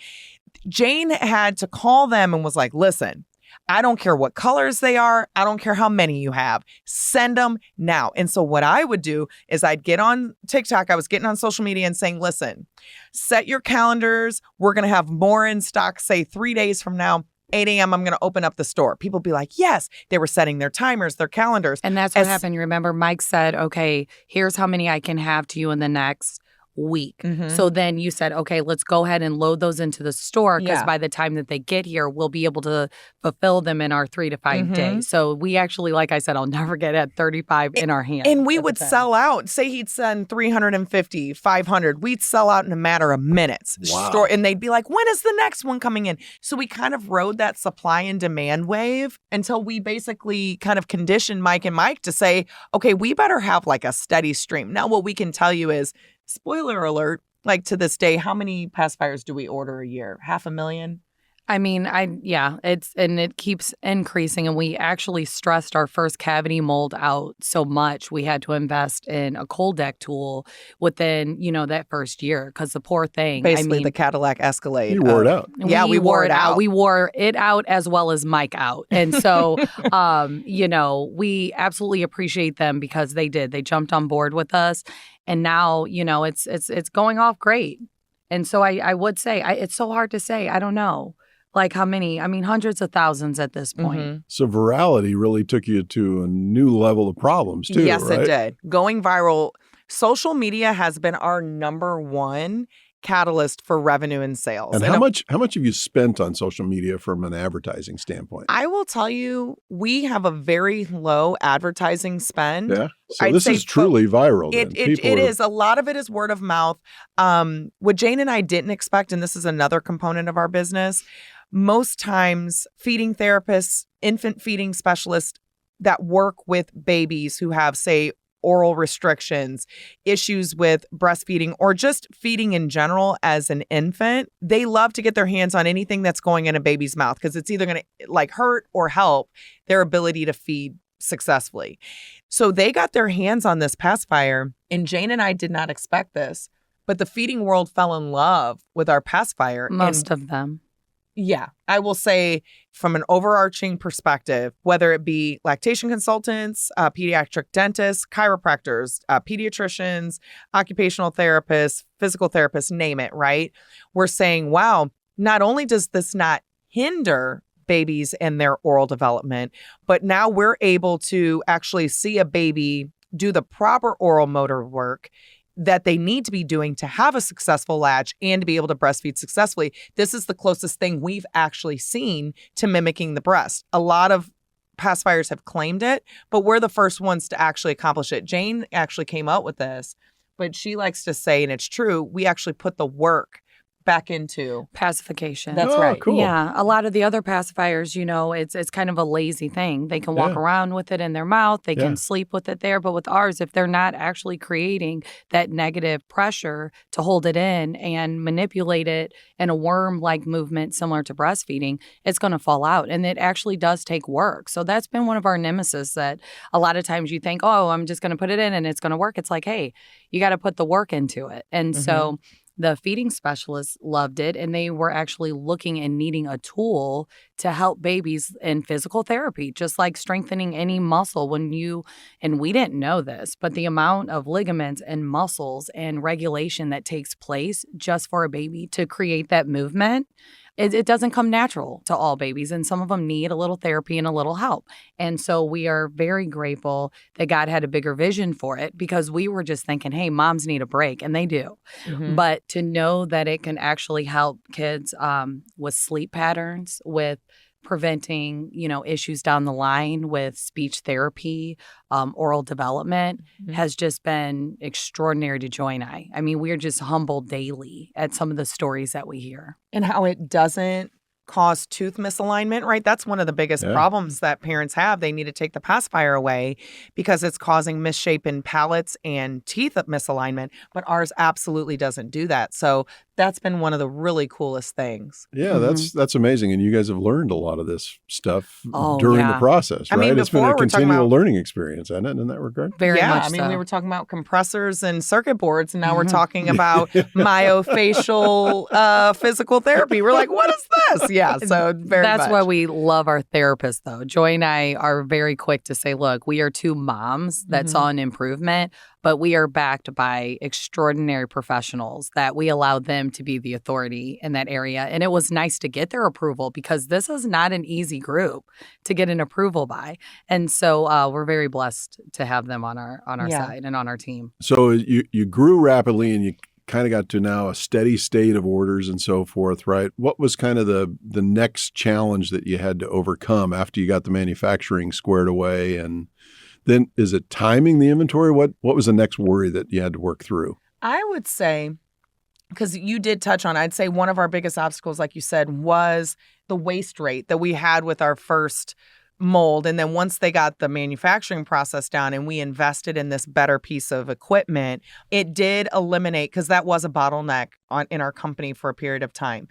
Jane had to call them and was like, listen, I don't care what colors they are. I don't care how many you have. Send them now. And so what I would do is I'd get on TikTok. I was getting on social media and saying, listen, set your calendars. We're going to have more in stock, say 3 days from now. 8 a.m., I'm going to open up the store. People be like, yes, they were setting their timers, their calendars. And that's what happened. You remember Mike said, okay, here's how many I can have to you in the next week. So then you said, okay, let's go ahead and load those into the store because by the time that they get here, we'll be able to fulfill them in our 3 to 5 days. So we actually, like I said, I'll never get at 35 in our hands. And we would sell out. Say he'd send 350, 500. We'd sell out in a matter of minutes. Wow. And they'd be like, when is the next one coming in? So we kind of rode that supply and demand wave until we basically kind of conditioned Mike and Mike to say, okay, we better have like a steady stream. Now, what we can tell you is, spoiler alert, like to this day, how many pacifiers do we order a year? 500,000? I mean, it keeps increasing. And we actually stressed our first cavity mold out so much we had to invest in a cold deck tool within, that first year because the poor thing. Basically, the Cadillac Escalade. You wore it out. Yeah, we wore it out. We wore it out as well as Mike out. And so, we absolutely appreciate them because they did. They jumped on board with us. And now, it's going off great. And so I would say, it's so hard to say. I don't know. Like how many? I mean, hundreds of thousands at this point. So virality really took you to a new level of problems too, yes, right? It did. Going viral. Social media has been our number one catalyst for revenue and sales. And how much have you spent on social media from an advertising standpoint? I will tell you, we have a very low advertising spend. Yeah. So this is truly viral. It is. A lot of it is word of mouth. What Jane and I didn't expect, and this is another component of our business, most times feeding therapists, infant feeding specialists that work with babies who have, say, oral restrictions, issues with breastfeeding, or just feeding in general as an infant, they love to get their hands on anything that's going in a baby's mouth because it's either going to hurt or help their ability to feed successfully. So they got their hands on this pacifier, and Jane and I did not expect this, but the feeding world fell in love with our pacifier. Most of them. Yeah, I will say from an overarching perspective, whether it be lactation consultants, pediatric dentists, chiropractors, pediatricians, occupational therapists, physical therapists, name it, right? We're saying, wow, not only does this not hinder babies and their oral development, but now we're able to actually see a baby do the proper oral motor work that they need to be doing to have a successful latch and to be able to breastfeed successfully. This is the closest thing we've actually seen to mimicking the breast. A lot of pacifiers have claimed it, but we're the first ones to actually accomplish it. Jane actually came up with this, but she likes to say, and it's true, we actually put the work back into pacification. That's right. Cool. Yeah. A lot of the other pacifiers, it's kind of a lazy thing. They can walk around with it in their mouth. They can sleep with it there. But with ours, if they're not actually creating that negative pressure to hold it in and manipulate it in a worm-like movement similar to breastfeeding, it's going to fall out. And it actually does take work. So that's been one of our nemesis that a lot of times you think, oh, I'm just going to put it in and it's going to work. It's like, hey, you got to put the work into it. And so the feeding specialists loved it, and they were actually looking and needing a tool to help babies in physical therapy, just like strengthening any muscle and we didn't know this, but the amount of ligaments and muscles and regulation that takes place just for a baby to create that movement, it doesn't come natural to all babies, and some of them need a little therapy and a little help. And so we are very grateful that God had a bigger vision for it because we were just thinking, hey, moms need a break, and they do. But to know that it can actually help kids with sleep patterns, with preventing, issues down the line with speech therapy, oral development has just been extraordinary to Joy and I. I mean, we're just humbled daily at some of the stories that we hear. And how it doesn't cause tooth misalignment, right? That's one of the biggest problems that parents have. They need to take the pacifier away because it's causing misshapen palates and teeth misalignment, but ours absolutely doesn't do that. So that's been one of the really coolest things. Yeah, that's amazing. And you guys have learned a lot of this stuff during the process, right? It's been a continual learning experience, hasn't it, in that regard? Very much I mean, so. we were talking about compressors and circuit boards, and now we're talking about myofascial physical therapy. We're like, what is this? Yeah, so very That's much. why we love our therapists, though. Joy and I are very quick to say, look, we are two moms that saw an improvement, but we are backed by extraordinary professionals that we allowed them to be the authority in that area. And it was nice to get their approval because this is not an easy group to get an approval by. And so we're very blessed to have them on our side and on our team. So you grew rapidly and you kind of got to now a steady state of orders and so forth, right? What was kind of the next challenge that you had to overcome after you got the manufacturing squared away? And then is it timing the inventory? What was the next worry that you had to work through? I would say, because you did touch on, I'd say one of our biggest obstacles, like you said, was the waste rate that we had with our first mold. And then once they got the manufacturing process down and we invested in this better piece of equipment, it did eliminate, because that was a bottleneck in our company for a period of time.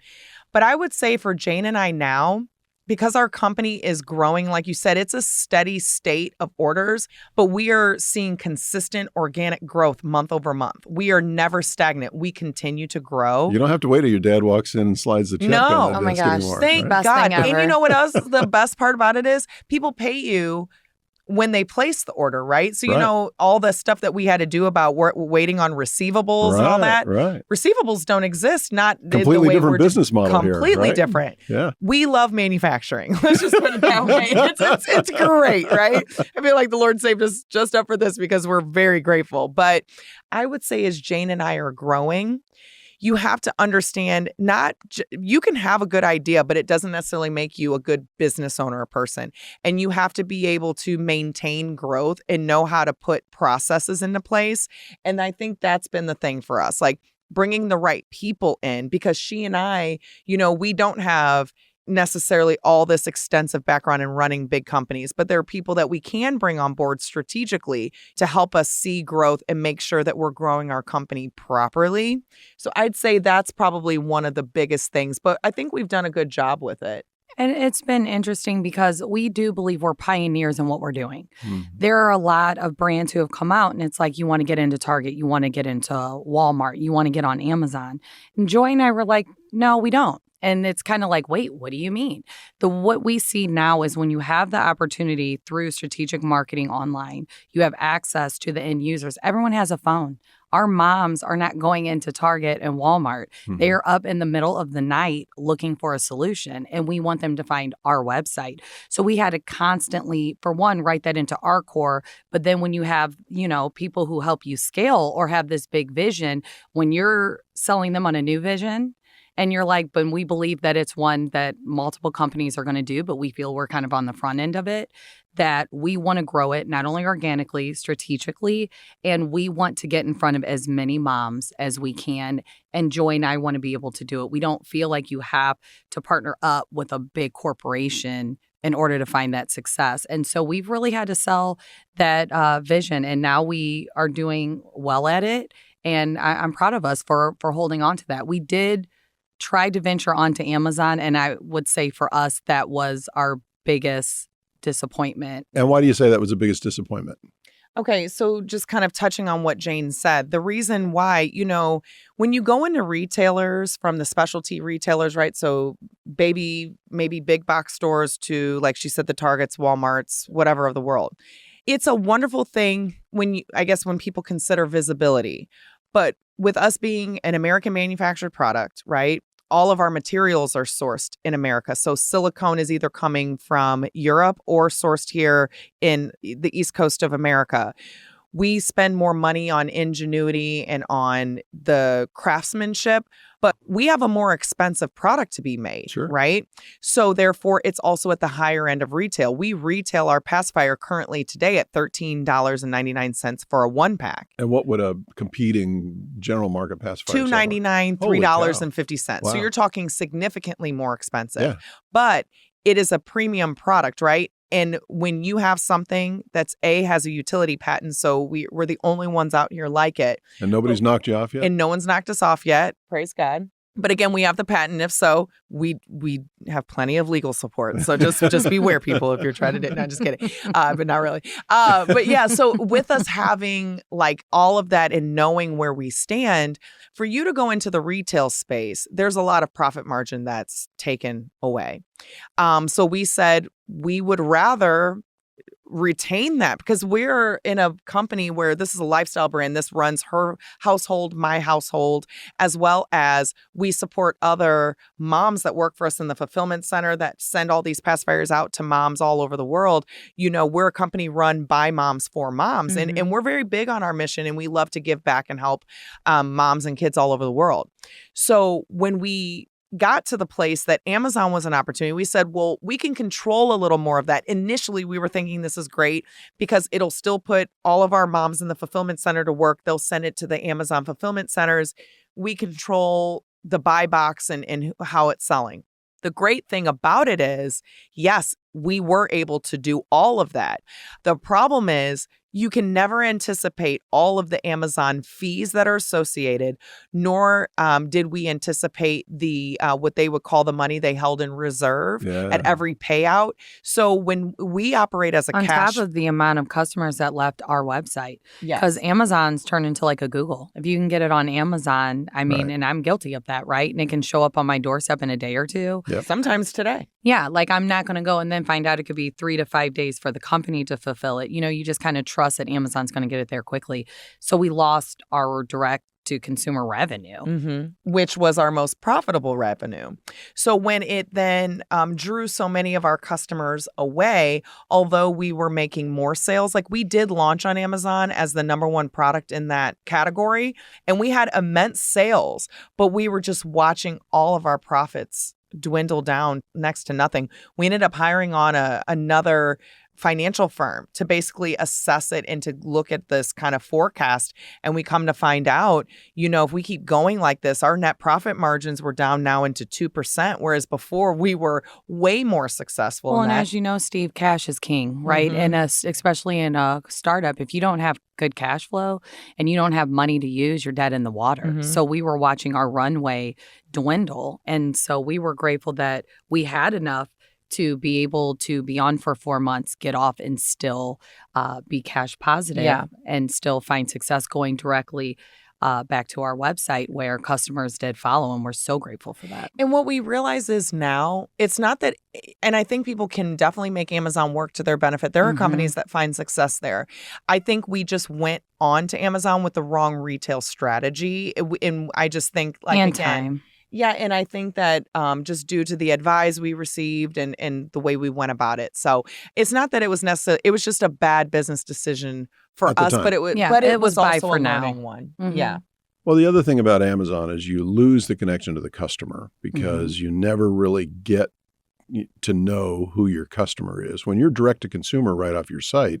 But I would say for Jane and I now, because our company is growing, like you said, it's a steady state of orders, but we are seeing consistent organic growth month over month. We are never stagnant. We continue to grow. You don't have to wait till your dad walks in and slides the check on that Oh my desk gosh. anymore. Thank right? God. Best thing And ever. you know what else? The best part about it is people pay you when they place the order, right? So, you Right. know, all the stuff that we had to do about waiting on receivables and all that. Right. Receivables don't exist. Not the Completely way different we're business model here, completely right? different. Yeah. We love manufacturing. Let's just put it that way. It's great, right? I feel like the Lord saved us just up for this because we're very grateful. But I would say as Jane and I are growing, you have to understand you can have a good idea, but it doesn't necessarily make you a good business owner or person. And you have to be able to maintain growth and know how to put processes into place. And I think that's been the thing for us, like bringing the right people in, because she and I, you know, we don't have necessarily all this extensive background in running big companies, but there are people that we can bring on board strategically to help us see growth and make sure that we're growing our company properly. So I'd say that's probably one of the biggest things, but I think we've done a good job with it. And it's been interesting because we do believe we're pioneers in what we're doing. Mm-hmm. There are a lot of brands who have come out and it's like, you want to get into Target, you want to get into Walmart, you want to get on Amazon. And Joy and I were like, no, we don't. And it's kind of like, wait, what do you mean? What we see now is when you have the opportunity through strategic marketing online, you have access to the end users. Everyone has a phone. Our moms are not going into Target and Walmart. Mm-hmm. They are up in the middle of the night looking for a solution, and we want them to find our website. So we had to constantly, for one, write that into our core. But then when you have, you know, people who help you scale or have this big vision, when you're selling them on a new vision, and you're like, but we believe that it's one that multiple companies are going to do, but we feel we're kind of on the front end of it, that we want to grow it not only organically, strategically, and we want to get in front of as many moms as we can. And Joy and I want to be able to do it. We don't feel like you have to partner up with a big corporation in order to find that success. And so we've really had to sell that vision. And now we are doing well at it. And I'm proud of us for holding on to that. We did try to venture onto Amazon. And I would say for us, that was our biggest disappointment. And why do you say that was the biggest disappointment? Okay, so just kind of touching on what Jane said, the reason why, you know, when you go into retailers from the specialty retailers, right? So maybe big box stores to, like she said, the Targets, Walmarts, whatever of the world. It's a wonderful thing when people consider visibility. But with us being an American manufactured product, right? All of our materials are sourced in America. So silicone is either coming from Europe or sourced here in the East Coast of America. We spend more money on ingenuity and on the craftsmanship, but we have a more expensive product to be made, Sure. right? So therefore, it's also at the higher end of retail. We retail our pacifier currently today at $13.99 for a 1-pack. And what would a competing general market pacifier sell for? $2.99, Holy $3.50. Wow. So you're talking significantly more expensive. Yeah. But it is a premium product, right? And when you have something that's has a utility patent, so we're the only ones out here like it. And nobody's knocked you off yet? And no one's knocked us off yet. Praise God. But again, we have the patent. If so, we have plenty of legal support. So just beware, people, if you're trying to do it. No, just kidding. But not really. But yeah, so with us having like all of that and knowing where we stand, for you to go into the retail space, there's a lot of profit margin that's taken away. So we said we would rather retain that because we're in a company where this is a lifestyle brand. This runs her household, my household, as well as we support other moms that work for us in the fulfillment center that send all these pacifiers out to moms all over the world. You know, we're a company run by moms for moms, and we're very big on our mission, and we love to give back and help moms and kids all over the world. So when we got to the place that Amazon was an opportunity, we said, well, we can control a little more of that. Initially, we were thinking this is great because it'll still put all of our moms in the fulfillment center to work. They'll send it to the Amazon fulfillment centers. We control the buy box and how it's selling. The great thing about it is, yes, we were able to do all of that. The problem is you can never anticipate all of the Amazon fees that are associated, nor did we anticipate the what they would call the money they held in reserve at every payout. So when we operate as a on cash... top of the amount of customers that left our website, Yes. because Amazon's turned into like a Google. If you can get it on Amazon, I mean, Right. and I'm guilty of that, right? And it can show up on my doorstep in a day or two. Yep. Sometimes today. Yeah, like I'm not going to go and then find out it could be 3 to 5 days for the company to fulfill it. You know, you just kind of trust that Amazon's going to get it there quickly. So we lost our direct to consumer revenue. Which was our most profitable revenue. So when it then drew so many of our customers away, although we were making more sales, like we did launch on Amazon as the number one product in that category, and we had immense sales, but we were just watching all of our profits dwindle down next to nothing. We ended up hiring on another financial firm to basically assess it and to look at this kind of forecast. And we come to find out, you know, if we keep going like this, our net profit margins were down now into 2%, whereas before we were way more successful. Well, and as you know, Steve, cash is king, right? And especially in a startup, if you don't have good cash flow and you don't have money to use, you're dead in the water. So we were watching our runway dwindle. And so we were grateful that we had enough to be able to be on for 4 months, get off, and still be cash positive and still find success going directly back to our website where customers did follow, and we're so grateful for that. And what we realize is now, it's not that, and I think people can definitely make Amazon work to their benefit. There are companies that find success there. I think we just went on to Amazon with the wrong retail strategy. And I just think, like, and again, time. Yeah, and I think that just due to the advice we received and the way we went about it. So it's not that it was necessary. It was just a bad business decision for At the us, time. but it was, Yeah, but it it was was buy also for a now. learning one. Mhm. Yeah. Well, the other thing about Amazon is you lose the connection to the customer because you never really get to know who your customer is. When you're direct to consumer right off your site,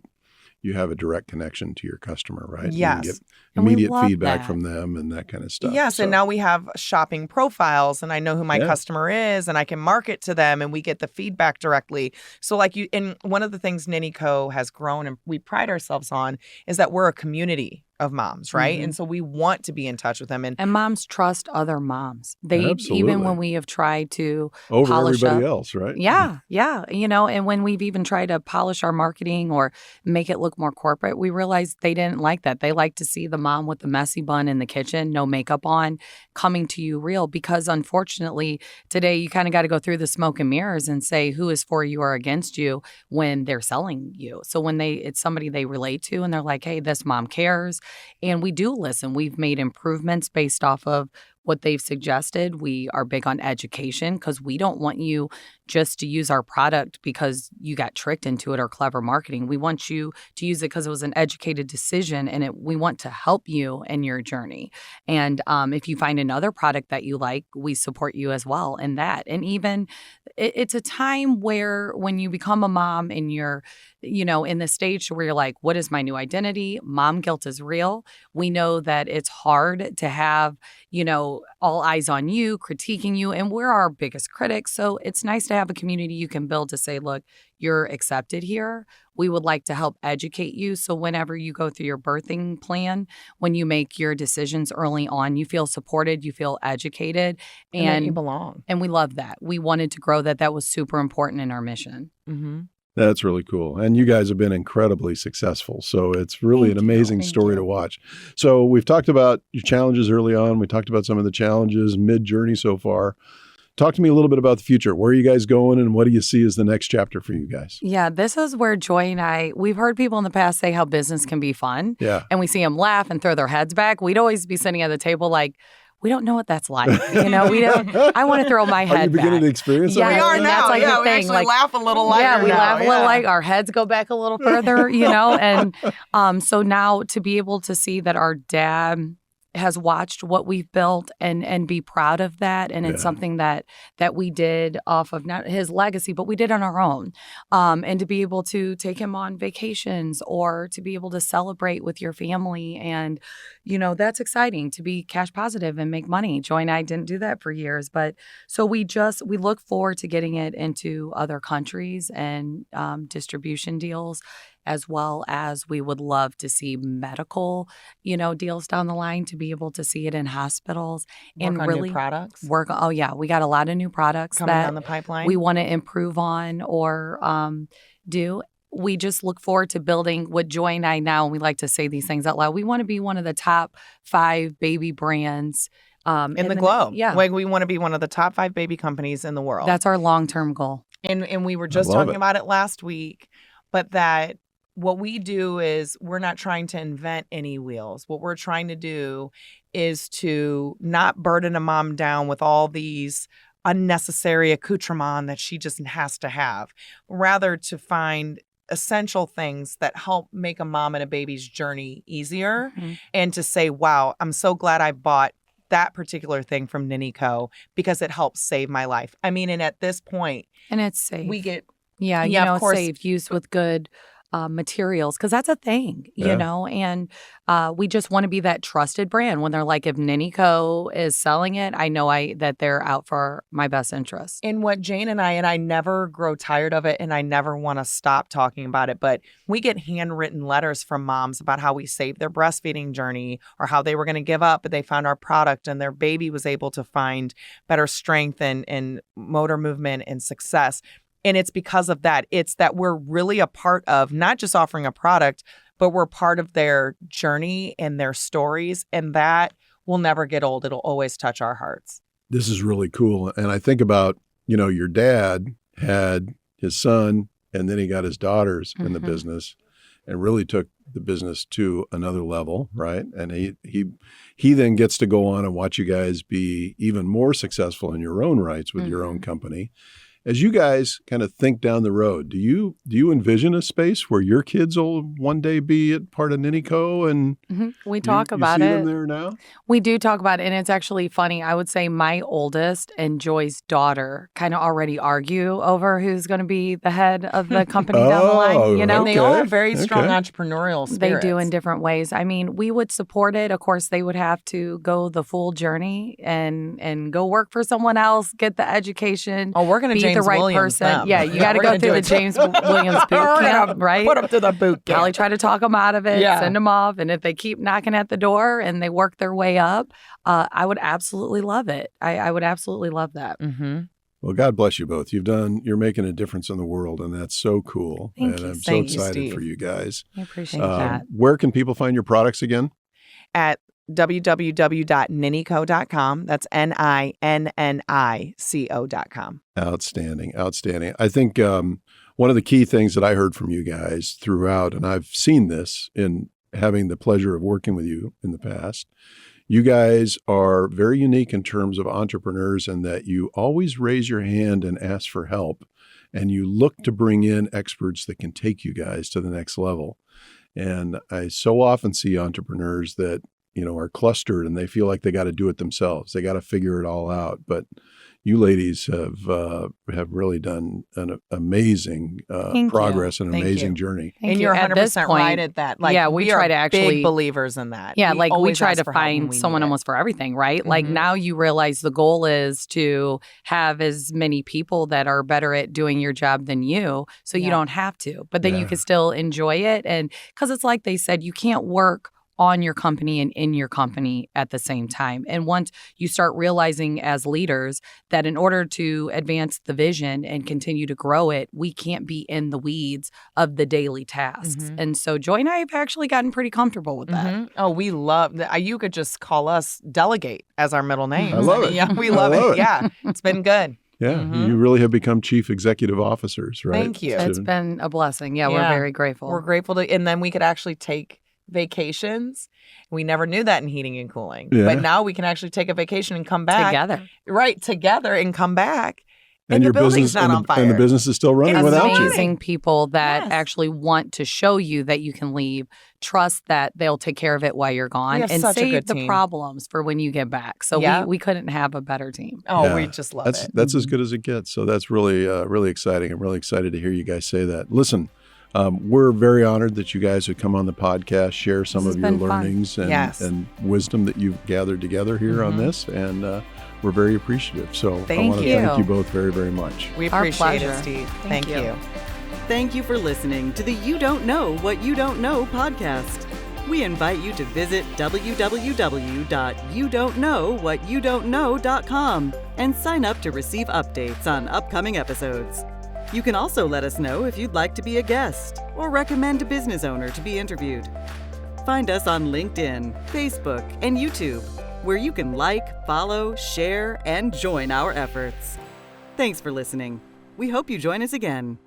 you have a direct connection to your customer, right? You can Yes. get And we immediate love feedback that. from them and that kind of stuff. Yes, and So- now we have shopping profiles, and I know who my customer is, and I can market to them, and we get the feedback directly. So, like you, and one of the things NinniCo has grown and we pride ourselves on is that we're a community of moms, right? And so we want to be in touch with them. And moms trust other moms. They Absolutely. even when we have tried to over polish everybody up, else, right? Yeah. You know, and when we've even tried to polish our marketing or make it look more corporate, we realized they didn't like that. They like to see the mom with the messy bun in the kitchen, no makeup on, coming to you real. Because unfortunately, today you kind of got to go through the smoke and mirrors and say who is for you or against you when they're selling you. So when it's somebody they relate to and they're like, hey, this mom cares. And we do listen. We've made improvements based off of what they've suggested. We are big on education because we don't want you just to use our product because you got tricked into it or clever marketing. We want you to use it because it was an educated decision, and we want to help you in your journey. And if you find another product that you like, we support you as well in that. And even it's a time where when you become a mom and you're, you know, in the stage where you're like, what is my new identity? Mom guilt is real. We know that it's hard to have, you know, all eyes on you, critiquing you, and we're our biggest critics. So it's nice to have a community you can build to say, look, you're accepted here. We would like to help educate you. So whenever you go through your birthing plan, when you make your decisions early on, you feel supported, you feel educated, and that you belong. And we love that. We wanted to grow that. That was super important in our mission. Mm-hmm. That's really cool. And you guys have been incredibly successful. So it's really an amazing story to watch. So we've talked about your challenges early on. We talked about some of the challenges mid-journey so far. Talk to me a little bit about the future. Where are you guys going and what do you see as the next chapter for you guys? Yeah, this is where Joy and we've heard people in the past say how business can be fun. Yeah. And we see them laugh and throw their heads back. We'd always be sitting at the table like, we don't know what that's like. You know, I want to throw my head back. Are you beginning to experience that? We are now. That's like the we thing. actually laugh a little lighter. Yeah, we now. laugh a little like our heads go back a little further, you know? And so now to be able to see that our dad has watched what we've built and be proud of that. And it's something that we did off of not his legacy, but we did on our own. And to be able to take him on vacations or to be able to celebrate with your family. And, you know, that's exciting to be cash positive and make money. Joy and I didn't do that for years. But so we look forward to getting it into other countries and distribution deals, as well as we would love to see medical, you know, deals down the line to be able to see it in hospitals and really new products. Oh yeah, we got a lot of new products coming down the pipeline. We want to improve on or do. We just look forward to building what Joy and I now, and we like to say these things out loud. We want to be one of the top 5 baby brands in the globe. Yeah. Like we want to be one of the top 5 baby companies in the world. That's our long-term goal. And we were just talking about it last week, but that what we do is we're not trying to invent any wheels. What we're trying to do is to not burden a mom down with all these unnecessary accoutrement that she just has to have. Rather to find essential things that help make a mom and a baby's journey easier and to say, wow, I'm so glad I bought that particular thing from NinniCo because it helps save my life. I mean, and at this point. And it's safe. We get. Yeah, you know, it's safe, used with good materials, because that's a thing, you know, and we just want to be that trusted brand when they're like, if NinniCo is selling it, I know that they're out for my best interest. And what Jane and I never grow tired of it and I never want to stop talking about it, but we get handwritten letters from moms about how we saved their breastfeeding journey or how they were going to give up, but they found our product and their baby was able to find better strength and motor movement and success. And it's because of that. It's that we're really a part of not just offering a product, but we're part of their journey and their stories. And that will never get old. It'll always touch our hearts. This is really cool. And I think about, you know, your dad had his son and then he got his daughters in the business and really took the business to another level, right? And he then gets to go on and watch you guys be even more successful in your own rights with your own company. As you guys kind of think down the road, do you envision a space where your kids will one day be a part of NinniCo? And we talk about you see it. them there now? We do talk about it, and it's actually funny. I would say my oldest and Joy's daughter kind of already argue over who's going to be the head of the company down the line. You know, and they all have very strong entrepreneurial spirits. They do in different ways. I mean, we would support it. Of course, they would have to go the full journey and go work for someone else, get the education. Oh, we're going to the right Williams person. them. Yeah, you got to go through the James Williams boot camp, right? Put them through the boot camp. Probably try to talk them out of it, send them off. And if they keep knocking at the door and they work their way up, I would absolutely love it. I would absolutely love that. Well, God bless you both. You're making a difference in the world, and that's so cool. Thank you. I'm so excited for you guys. I appreciate that. Where can people find your products again? At www.ninnico.com. That's NinniCo.com. Outstanding. I think one of the key things that I heard from you guys throughout, and I've seen this in having the pleasure of working with you in the past, you guys are very unique in terms of entrepreneurs in that you always raise your hand and ask for help, and you look to bring in experts that can take you guys to the next level. And I so often see entrepreneurs that, you know, are clustered and they feel like they got to do it themselves. They got to figure it all out. But you ladies have really done an amazing progress and an amazing journey. And you're 100% right at that. Like, yeah, we try are to actually big believers in that. Yeah, like we try ask to for help when find we someone need it. almost for everything, right? Like now you realize the goal is to have as many people that are better at doing your job than you, so you don't have to. But then you can still enjoy it, and because it's like they said, you can't work on your company and in your company at the same time. And once you start realizing as leaders that in order to advance the vision and continue to grow it, we can't be in the weeds of the daily tasks. And so Joy and I have actually gotten pretty comfortable with that. Oh, we love that. You could just call us Delegate as our middle name. I love it. Yeah, we love it. Yeah, it's been good. Yeah, you really have become chief executive officers, right? Thank you. It's been a blessing. Yeah, we're very grateful. We're grateful to, and then we could actually take vacations. We never knew that in heating and cooling. Yeah. But now we can actually take a vacation and come back. Together and come back. And your the building's business not on fire. and the business is still running without you. Amazing people that actually want to show you that you can leave, trust that they'll take care of it while you're gone, and save the problems for when you get back. So we couldn't have a better team. Oh, we just love it. That's as good as it gets. So that's really, really exciting. I'm really excited to hear you guys say that. Listen, we're very honored that you guys have come on the podcast, share some of your learnings and wisdom that you've gathered together here on this. And we're very appreciative. So I want to thank you both very, very much. We appreciate it, Steve. Thank you. Thank you for listening to the You Don't Know What You Don't Know podcast. We invite you to visit www.youdon'tknowwhatyoudon'tknow.com and sign up to receive updates on upcoming episodes. You can also let us know if you'd like to be a guest or recommend a business owner to be interviewed. Find us on LinkedIn, Facebook, and YouTube, where you can like, follow, share, and join our efforts. Thanks for listening. We hope you join us again.